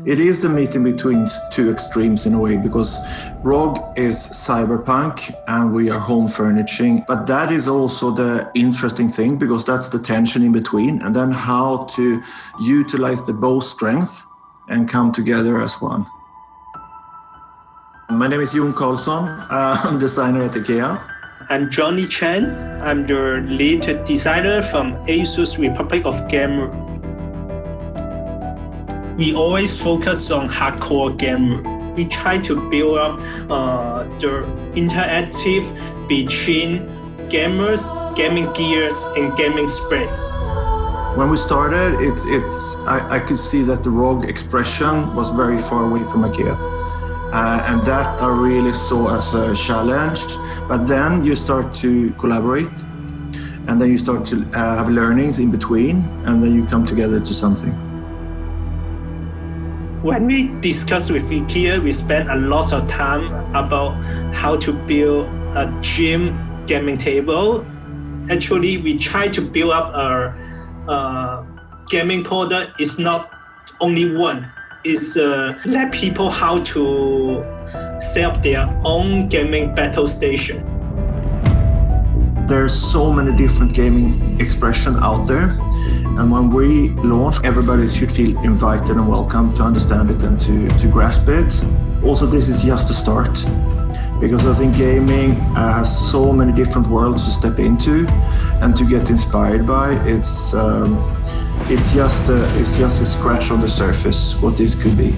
It is the meeting between two extremes in a way, because ROG is cyberpunk and we are home furnishing. But that is also the interesting thing, because that's the tension in between, and then how to utilize the both strength and come together as one. My name is Jon Karlsson. I'm designer at IKEA. I'm Johnny Chen. I'm the lead designer from ASUS Republic of Gamers. We always focus on hardcore gamer. We try to build up the interactive between gamers, gaming gears, and gaming sprays. When we started, I could see that the ROG expression was very far away from IKEA. And that I really saw as a challenge. But then you start to collaborate, and then you start to have learnings in between, and then you come together to something. When we discuss with IKEA, we spend a lot of time about how to build a gym gaming table. Actually, we try to build up a gaming product. It's not only one. It's let people how to set up their own gaming battle station. There's so many different gaming expressions out there. And when we launch, everybody should feel invited and welcome to understand it and to grasp it. Also, this is just a start, because I think gaming has so many different worlds to step into and to get inspired by. It's just a scratch on the surface what this could be.